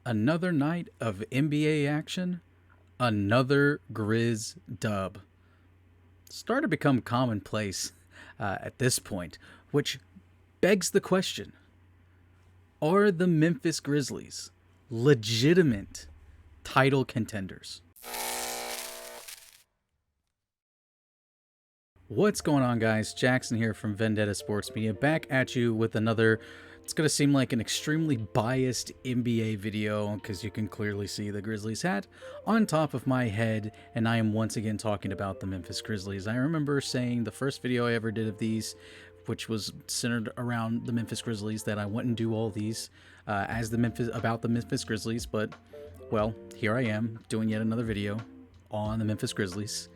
Another night of NBA action, another Grizz dub. Start to become commonplace at this point, which begs the question: are the Memphis Grizzlies legitimate title contenders? What's going on, guys? Jackson here from Vendetta Sports Media, back at you with another. It's going to seem like an extremely biased NBA video because you can clearly see the Grizzlies hat on top of my head, and I am once again talking about the Memphis Grizzlies. I remember saying the first video I ever did of these, which was centered around the Memphis Grizzlies, that I wouldn't do all these about the Memphis Grizzlies, but well, here I am doing yet another video on the Memphis Grizzlies.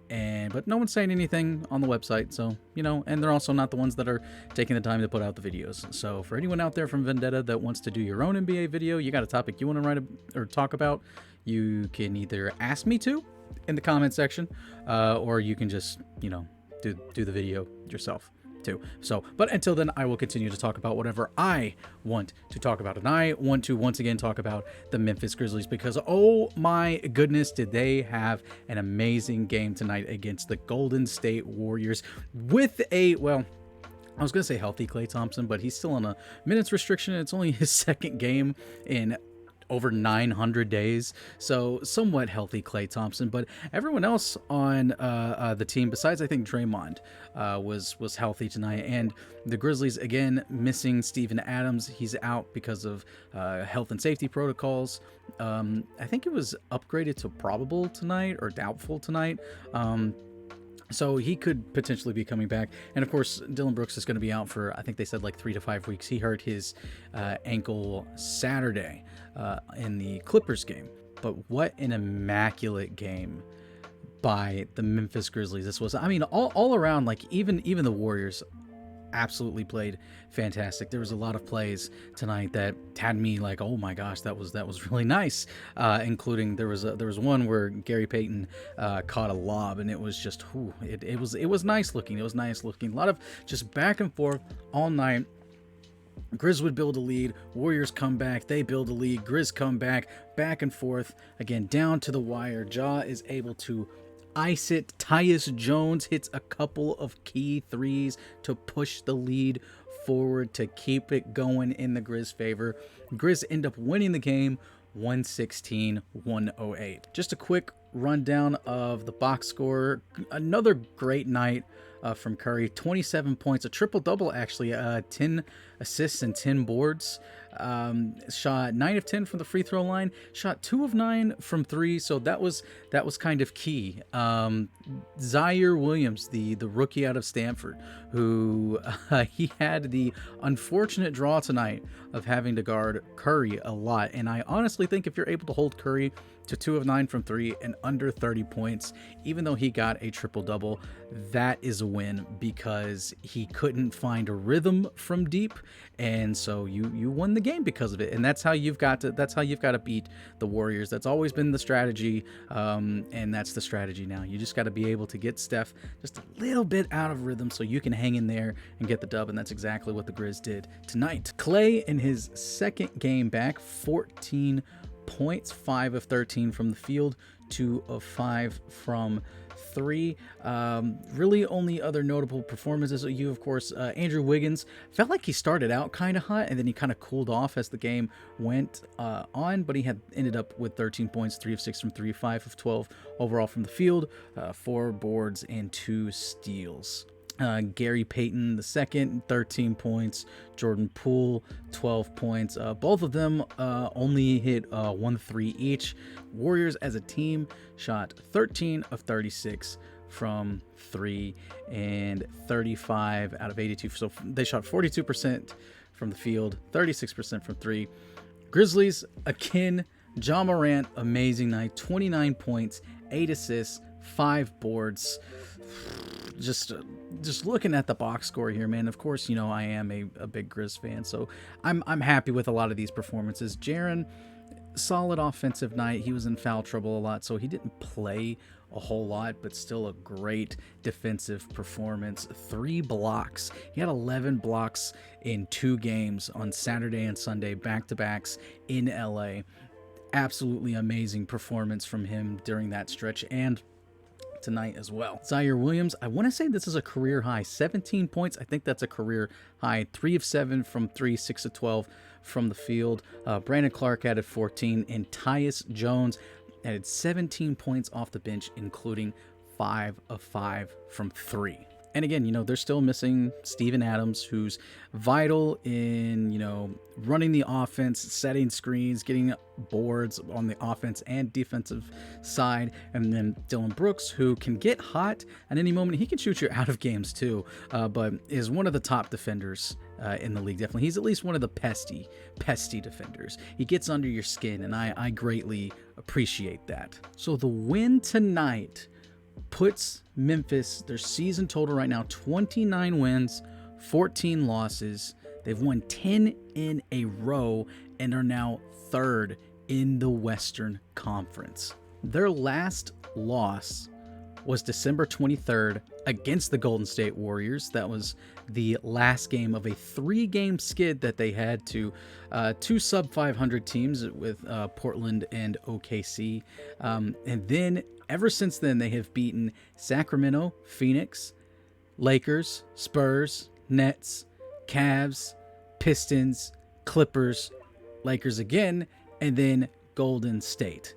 But no one's saying anything on the website, so and they're also not the ones that are taking the time to put out the videos. So for anyone out there from Vendetta that wants to do your own NBA video, you got a topic you want to write or talk about, you can either ask me to in the comment section, or you can just do the video yourself too. So, but until then, I will continue to talk about whatever I want to talk about. And I want to once again talk about the Memphis Grizzlies because, oh my goodness, did they have an amazing game tonight against the Golden State Warriors with I was going to say healthy Klay Thompson, but he's still on a minutes restriction. It's only his second game in over 900 days, so somewhat healthy Klay Thompson, but everyone else on the team, besides I think Draymond, was healthy tonight. And the Grizzlies again missing Steven Adams. He's out because of health and safety protocols. I think it was upgraded to probable tonight or doubtful tonight. So he could potentially be coming back. And of course, Dylan Brooks is going to be out for, I think they said like 3 to 5 weeks. He hurt his ankle Saturday in the Clippers game. But what an immaculate game by the Memphis Grizzlies this was. I mean, all around, like even the Warriors absolutely played fantastic. There was a lot of plays tonight that had me like, oh my gosh, that was really nice. Including there was one where Gary Payton caught a lob, and it was just it was nice looking. It was nice looking. A lot of just back and forth all night. Grizz would build a lead, Warriors come back, they build a lead, Grizz come back and forth again down to the wire. Ja is able to ice it. Tyus Jones hits a couple of key threes to push the lead forward to keep it going in the Grizz favor. Grizz end up winning the game 116-108. Just a quick rundown of the box score. Another great night from Curry. 27 points, a triple-double actually, 10 assists and 10 boards. Shot 9 of 10 from the free throw line, shot 2 of 9 from 3, so that was kind of key. Zaire Williams, the rookie out of Stanford, who he had the unfortunate draw tonight of having to guard Curry a lot, and I honestly think if you're able to hold Curry to 2 of 9 from 3 and under 30 points, even though he got a triple-double, that is a win because he couldn't find a rhythm from deep, and so you won the game because of it. And that's how you've got to beat the Warriors. That's always been the strategy, and that's the strategy now. You just got to be able to get Steph just a little bit out of rhythm so you can hang in there and get the dub, and that's exactly what the Grizz did tonight. Klay in his second game back, 14 points, 5 of 13 from the field, 2 of 5 from 3. Really only other notable performances, of course, Andrew Wiggins felt like he started out kind of hot and then he kind of cooled off as the game went on, but he ended up with 13 points, 3 of 6 from 3, 5 of 12 overall from the field, 4 boards and 2 steals. Gary Payton II, 13 points. Jordan Poole, 12 points. Both of them only hit 1 3 each. Warriors as a team shot 13 of 36 from 3 and 35 out of 82. So they shot 42% from the field, 36% from 3. Grizzlies, again, Ja Morant, amazing night. 29 points, 8 assists, 5 boards. Just looking at the box score here, man. Of course, I am a big Grizz fan, so I'm happy with a lot of these performances. Jaren, solid offensive night. He was in foul trouble a lot, so he didn't play a whole lot, but still a great defensive performance. 3 blocks. He had 11 blocks in 2 games on Saturday and Sunday, back-to-backs in LA. Absolutely amazing performance from him during that stretch and tonight as well. Zaire Williams, I want to say this is a career high, 17 points. I think that's a career high. 3 of 7 from 3, 6 of 12 from the field. Brandon Clark added 14, and Tyus Jones added 17 points off the bench, including 5 of 5 from 3. And again, they're still missing Steven Adams, who's vital in, running the offense, setting screens, getting boards on the offense and defensive side. And then Dylan Brooks, who can get hot at any moment. He can shoot you out of games too, but is one of the top defenders in the league. Definitely. He's at least one of the pesty defenders. He gets under your skin, and I greatly appreciate that. So the win tonight puts Memphis, their season total right now, 29 wins, 14 losses. They've won 10 in a row and are now 3rd in the Western Conference. Their last loss was December 23rd against the Golden State Warriors. That was the last game of a 3-game skid that they had to 2 sub-500 teams with Portland and OKC. And then ever since then, they have beaten Sacramento, Phoenix, Lakers, Spurs, Nets, Cavs, Pistons, Clippers, Lakers again, and then Golden State.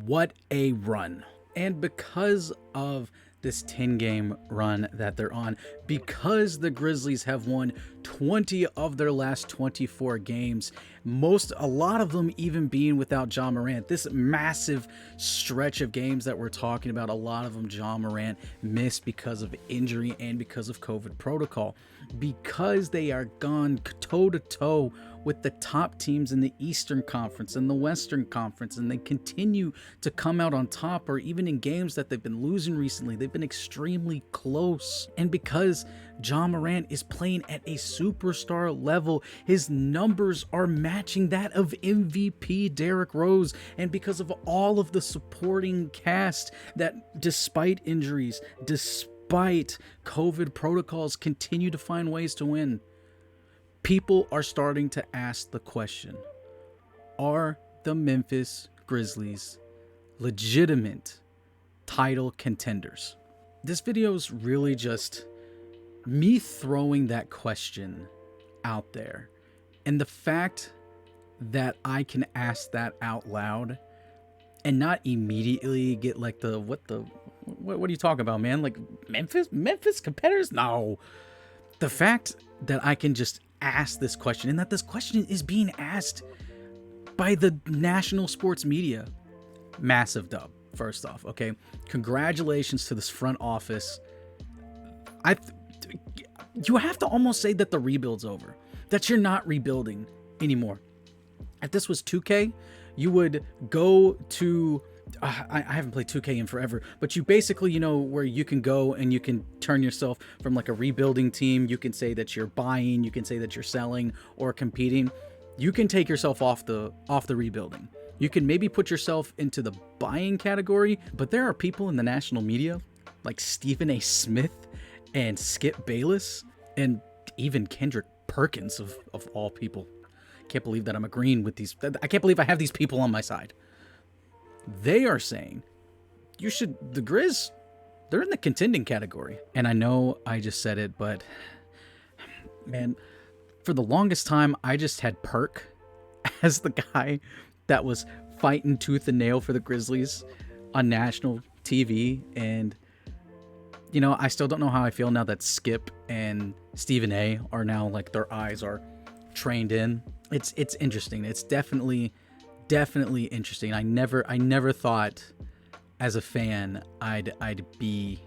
What a run. And because of this 10-game run that they're on, because the Grizzlies have won 20 of their last 24 games, a lot of them even being without Ja Morant. This massive stretch of games that we're talking about, a lot of them Ja Morant missed because of injury and because of COVID protocol. Because they are gone toe-to-toe with the top teams in the Eastern Conference and the Western Conference, and they continue to come out on top, or even in games that they've been losing recently, they've been extremely close. And because Ja Morant is playing at a superstar level, his numbers are matching that of MVP Derrick Rose, and because of all of the supporting cast that, despite injuries, despite COVID protocols, continue to find ways to win. People are starting to ask the question, are the Memphis Grizzlies legitimate title contenders? This video is really just me throwing that question out there. And the fact that I can ask that out loud and not immediately get like what are you talking about, man? Like Memphis competitors? No. The fact that I can just ask this question, and that this question is being asked by the national sports media, massive dub. First off, okay, congratulations to this front office. You have to almost say that the rebuild's over, that you're not rebuilding anymore. If this was 2K, you would go to I haven't played 2K in forever, but you basically, where you can go and you can turn yourself from like a rebuilding team. You can say that you're buying, you can say that you're selling or competing. You can take yourself off the rebuilding. You can maybe put yourself into the buying category, but there are people in the national media like Stephen A. Smith and Skip Bayless and even Kendrick Perkins of all people. I can't believe that I'm agreeing with these. I can't believe I have these people on my side. They are saying the Grizz, they're in the contending category. And I know I just said it, but man, for the longest time, I just had Perk as the guy that was fighting tooth and nail for the Grizzlies on national TV. And, I still don't know how I feel now that Skip and Stephen A are now like their eyes are trained in. It's interesting. It's definitely interesting. I never thought as a fan I'd be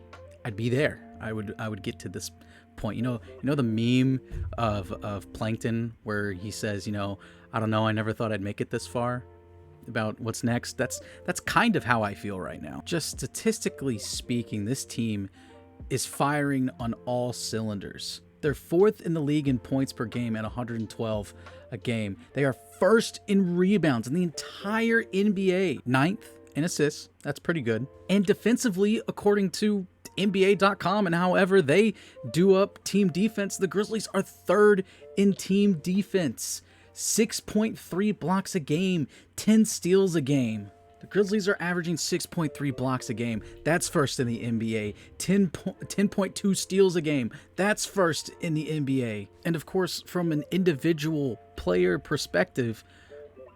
there. I would get to this point. You know the meme of Plankton where he says, I don't know, I never thought I'd make it this far, about what's next. That's kind of how I feel right now. Just statistically speaking, this team is firing on all cylinders. They're 4th in the league in points per game at 112 a game. They are 1st in rebounds in the entire NBA, 9th in assists. That's pretty good. And defensively, according to NBA.com and however they do up team defense, the Grizzlies are third in team defense. 6.3 blocks a game, 10 steals a game. The Grizzlies are averaging 6.3 blocks a game. That's first in the NBA. 10.2 steals a game. That's first in the NBA. And of course, from an individual player perspective,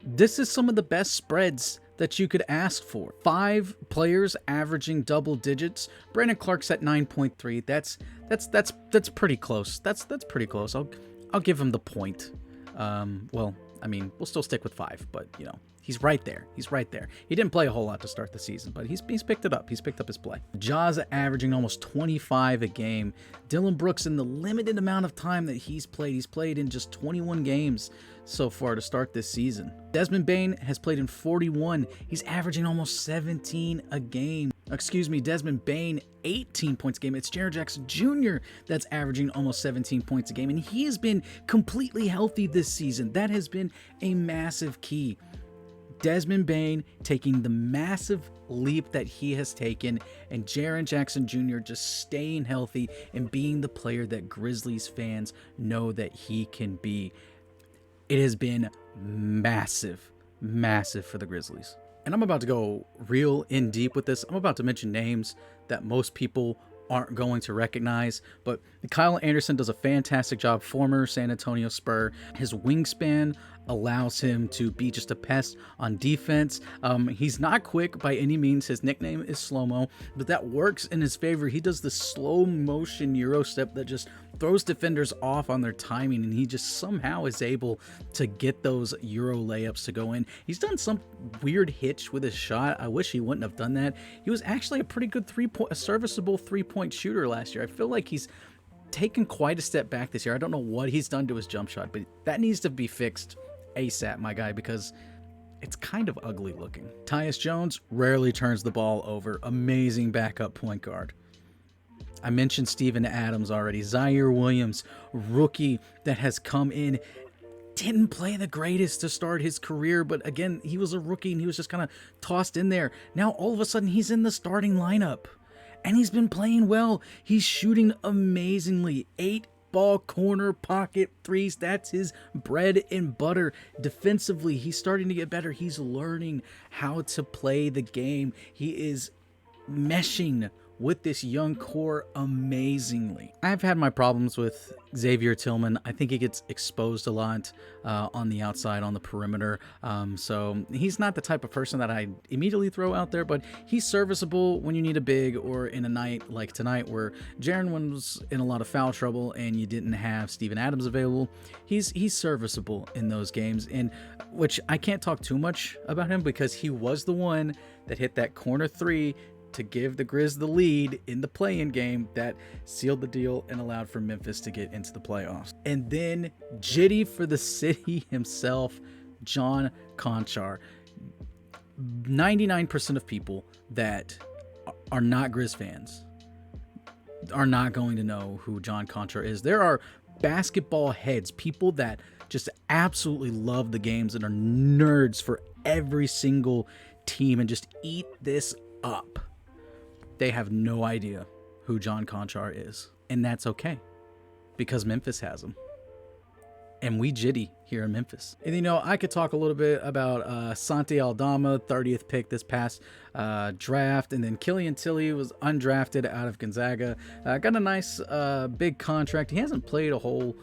this is some of the best spreads that you could ask for. 5 players averaging double digits. Brandon Clark's at 9.3. That's pretty close. That's pretty close. I'll give him the point. Well, I mean, we'll still stick with 5, but you know, he's right there. He's right there. He didn't play a whole lot to start the season, but he's picked it up. He's picked up his play. Ja's averaging almost 25 a game. Dylan Brooks, in the limited amount of time that he's played in just 21 games so far to start this season. Desmond Bane has played in 41. He's averaging almost 17 a game. Excuse me, Desmond Bane, 18 points a game. It's Jaren Jackson Jr. that's averaging almost 17 points a game, and he has been completely healthy this season. That has been a massive key. Desmond Bane taking the massive leap that he has taken, and Jaren Jackson Jr. just staying healthy and being the player that Grizzlies fans know that he can be. It has been massive, massive for the Grizzlies. And I'm about to go real in deep with this. I'm about to mention names that most people aren't going to recognize, but Kyle Anderson does a fantastic job, former San Antonio Spur. His wingspan allows him to be just a pest on defense. He's not quick by any means. His nickname is Slow-Mo, but that works in his favor. He does the slow motion Euro step that just throws defenders off on their timing, and he just somehow is able to get those Euro layups to go in. He's done some weird hitch with his shot. I wish he wouldn't have done that. He was actually a pretty good serviceable three-point shooter last year. I feel like he's taken quite a step back this year. I don't know what he's done to his jump shot, but that needs to be fixed ASAP, my guy, because it's kind of ugly looking. Tyus Jones rarely turns the ball over. Amazing backup point guard. I mentioned Steven Adams already. Zaire Williams, rookie that has come in, didn't play the greatest to start his career, but again, he was a rookie and he was just kind of tossed in there. Now all of a sudden he's in the starting lineup and he's been playing well. He's shooting amazingly. 8-ball corner pocket threes. That's his bread and butter. Defensively, he's starting to get better. He's learning how to play the game. He is meshing with this young core amazingly. I've had my problems with Xavier Tillman. I think he gets exposed a lot on the outside, on the perimeter. So he's not the type of person that I immediately throw out there, but he's serviceable when you need a big, or in a night like tonight where Jaren was in a lot of foul trouble and you didn't have Steven Adams available. He's serviceable in those games, and which I can't talk too much about him because he was the one that hit that corner three to give the Grizz the lead in the play-in game that sealed the deal and allowed for Memphis to get into the playoffs. And then Jitty for the city himself, John Konchar. 99% of people that are not Grizz fans are not going to know who John Konchar is. There are basketball heads, people that just absolutely love the games and are nerds for every single team and just eat this up. They have no idea who John Konchar is. And that's okay, because Memphis has him. And we jitty here in Memphis. And you know, I could talk a little bit about Santi Aldama, 30th pick this past draft. And then Killian Tilly was undrafted out of Gonzaga. Got a nice big contract. He hasn't played a whole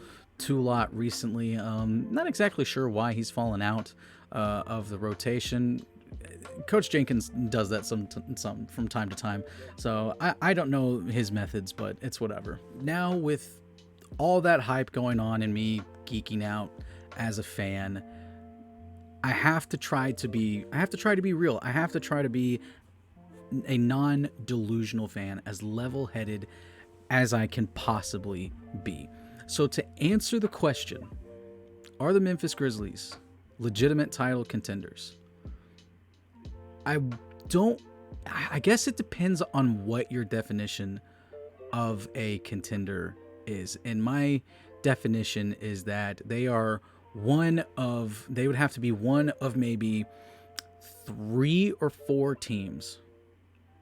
lot recently. Not exactly sure why he's fallen out of the rotation. Coach Jenkins does that some from time to time, so I don't know his methods, but it's whatever. Now with all that hype going on and me geeking out as a fan, I have to try to be real. I have to try to be a non-delusional fan, as level-headed as I can possibly be. So to answer the question, are the Memphis Grizzlies legitimate title contenders? I guess it depends on what your definition of a contender is. And my definition is that they would have to be one of maybe 3 or 4 teams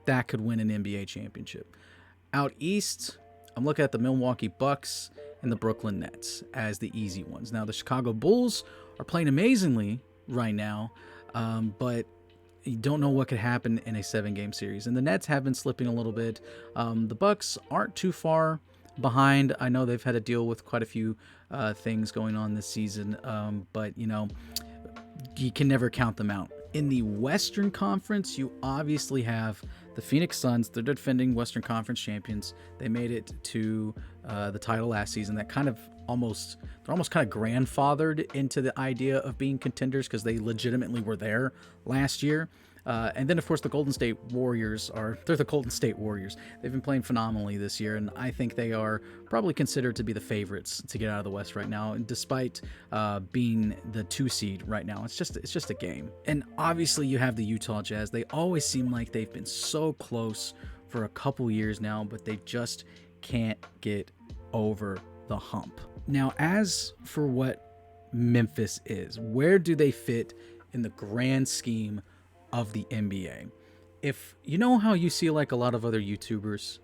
that could win an NBA championship. Out east, I'm looking at the Milwaukee Bucks and the Brooklyn Nets as the easy ones. Now, the Chicago Bulls are playing amazingly right now, but you don't know what could happen in a 7-game series. And the Nets have been slipping a little bit. The Bucks aren't too far behind. I know they've had to deal with quite a few things going on this season, but, you know, you can never count them out. In the Western Conference, you obviously have the Phoenix Suns. They're defending Western Conference champions. They made it to the title last season. That kind of they're almost kind of grandfathered into the idea of being contenders because they legitimately were there last year. And then, of course, the Golden State Warriors they're the Golden State Warriors. They've been playing phenomenally this year, and I think they are probably considered to be the favorites to get out of the West right now, and despite being the 2 seed right now. It's just a game. And obviously, you have the Utah Jazz. They always seem like they've been so close for a couple years now, but they just can't get over the hump. Now, as for what Memphis is, where do they fit in the grand scheme of the NBA? If you know how you see like a lot of other YouTubers,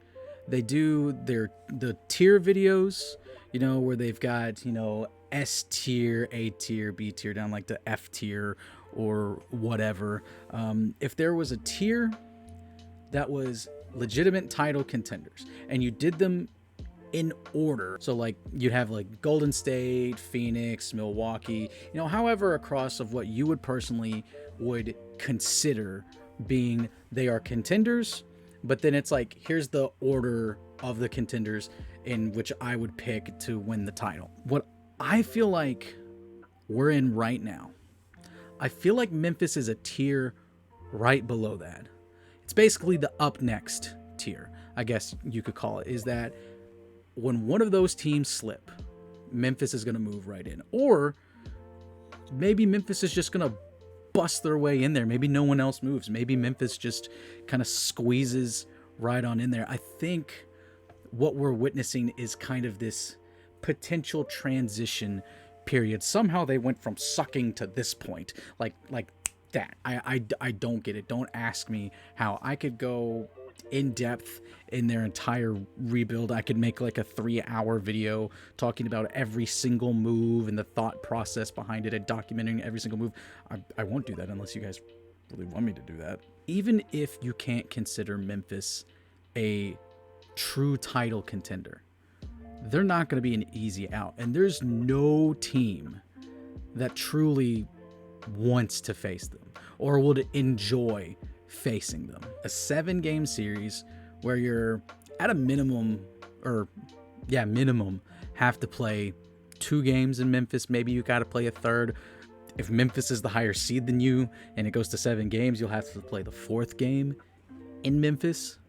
they do the tier videos, you know, where they've got, you know, S tier, A tier, B tier, down like to F tier or whatever. If there was a tier that was legitimate title contenders and you did them in order, so like you'd have like Golden State, Phoenix, Milwaukee, you know, however across of what you would personally would consider being they are contenders, but then it's like here's the order of the contenders in which I would pick to win the title. What I feel like we're in right now, I feel like Memphis is a tier right below that. It's basically the up next tier, I guess you could call it, is that when one of those teams slip, Memphis is going to move right in. Or maybe Memphis is just going to bust their way in there. Maybe no one else moves. Maybe Memphis just kind of squeezes right on in there. I think what we're witnessing is kind of this potential transition period. Somehow they went from sucking to this point. Like that. I don't get it. Don't ask me how. I could go in depth in their entire rebuild. I could make like a 3-hour video talking about every single move and the thought process behind it and documenting every single move. I won't do that unless you guys really want me to do that. Even if you can't consider Memphis a true title contender, they're not going to be an easy out. And there's no team that truly wants to face them or would enjoy facing them. A 7-game series where you're at a minimum have to play 2 games in Memphis. Maybe you got to play a third. If Memphis is the higher seed than you and it goes to 7 games, you'll have to play the 4th game in Memphis.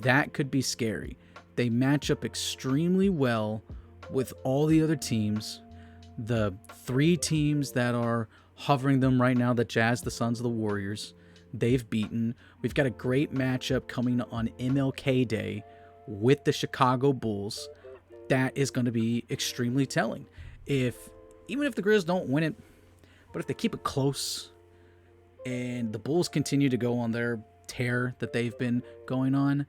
That could be scary. They match up extremely well with all the other teams. The 3 teams that are hovering them right now, the Jazz, the Suns, the Warriors, they've beaten. We've got a great matchup coming on MLK Day with the Chicago Bulls. That is going to be extremely telling. Even if the Grizz don't win it, but if they keep it close and the Bulls continue to go on their tear that they've been going on,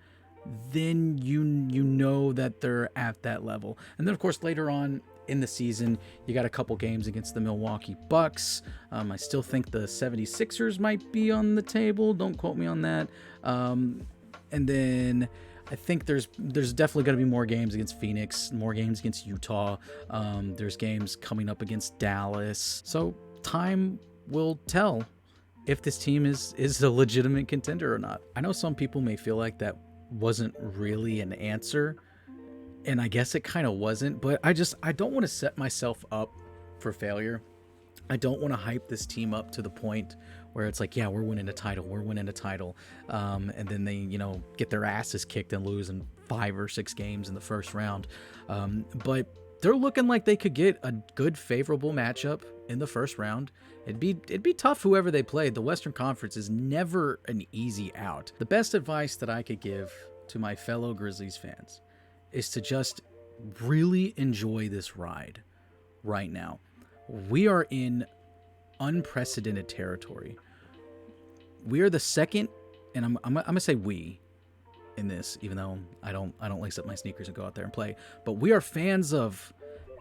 then you know that they're at that level. And then, of course, later on in the season, you got a couple games against the Milwaukee Bucks. I still think the 76ers might be on the table. Don't quote me on that. And then I think there's definitely going to be more games against Phoenix, more games against Utah. There's games coming up against Dallas. So time will tell if this team is a legitimate contender or not. I know some people may feel like that wasn't really an answer, and I guess it kind of wasn't, but I don't want to set myself up for failure. I don't want to hype this team up to the point where it's like, yeah, we're winning a title. And then they, get their asses kicked and lose in 5 or 6 games in the first round. But they're looking like they could get a good, favorable matchup in the first round. It'd be tough whoever they played. The Western Conference is never an easy out. The best advice that I could give to my fellow Grizzlies fans is to just really enjoy this ride right now. We are in unprecedented territory. We are the second, and I'm gonna say we in this, even though I don't lace up my sneakers and go out there and play. But we are fans of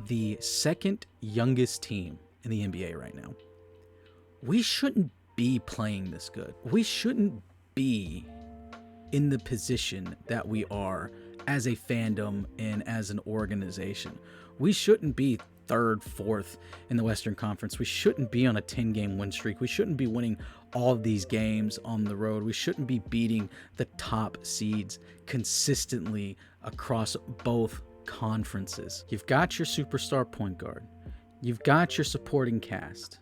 the second youngest team in the NBA right now. We shouldn't be playing this good. We shouldn't be in the position that we are as a fandom and as an organization. We shouldn't be third, fourth in the Western Conference. We shouldn't be on a 10-game win streak. We shouldn't be winning all of these games on the road. We shouldn't be beating the top seeds consistently across both conferences. You've got your superstar point guard. You've got your supporting cast.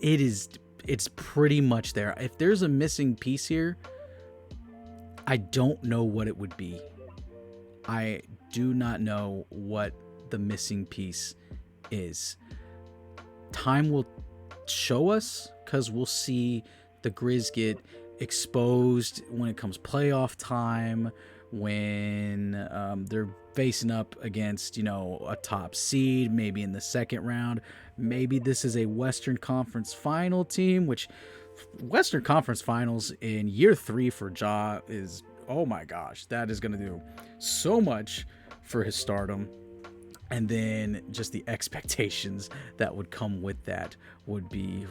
It's pretty much there. If there's a missing piece here, I don't know what it would be. I do not know what the missing piece is. Time will show us, because we'll see the Grizz get exposed when it comes playoff time, when they're facing up against, a top seed, maybe in the second round. Maybe this is a Western Conference final team, which Western Conference finals in year 3 for Ja is, oh my gosh, that is going to do so much for his stardom. And then just the expectations that would come with that would be,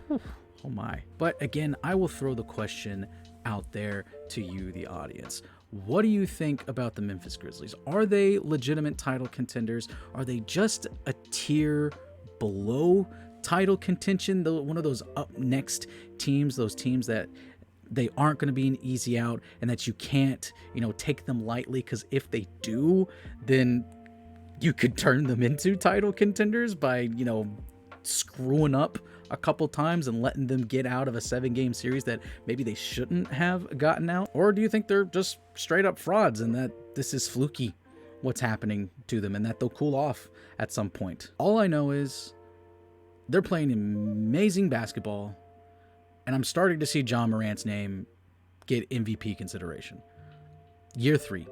oh my. But again, I will throw the question out there to you, the audience. What do you think about the Memphis Grizzlies? Are they legitimate title contenders? Are they just a tier below title contention? One of those up next teams, those teams that they aren't going to be an easy out and that you can't, take them lightly, because if they do, then you could turn them into title contenders by, screwing up a couple times and letting them get out of a 7-game series that maybe they shouldn't have gotten out? Or do you think they're just straight up frauds and that this is fluky what's happening to them and that they'll cool off at some point? All I know is they're playing amazing basketball, and I'm starting to see Ja Morant's name get MVP consideration. Year 3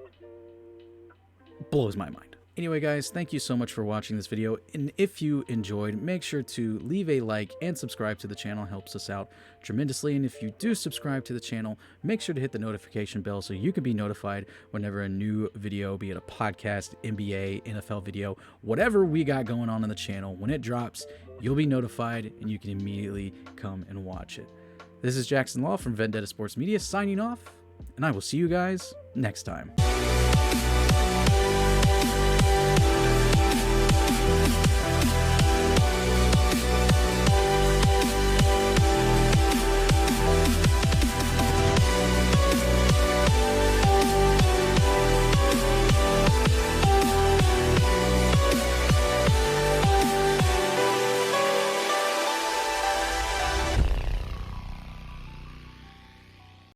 blows my mind. Anyway, guys, thank you so much for watching this video, and if you enjoyed, make sure to leave a like and subscribe to the channel. It helps us out tremendously. And if you do subscribe to the channel, make sure to hit the notification bell so you can be notified whenever a new video, be it a podcast, NBA, NFL video, whatever we got going on the channel, when it drops, you'll be notified and you can immediately come and watch it. This is Jackson Law from Vendetta Sports Media signing off, and I will see you guys next time.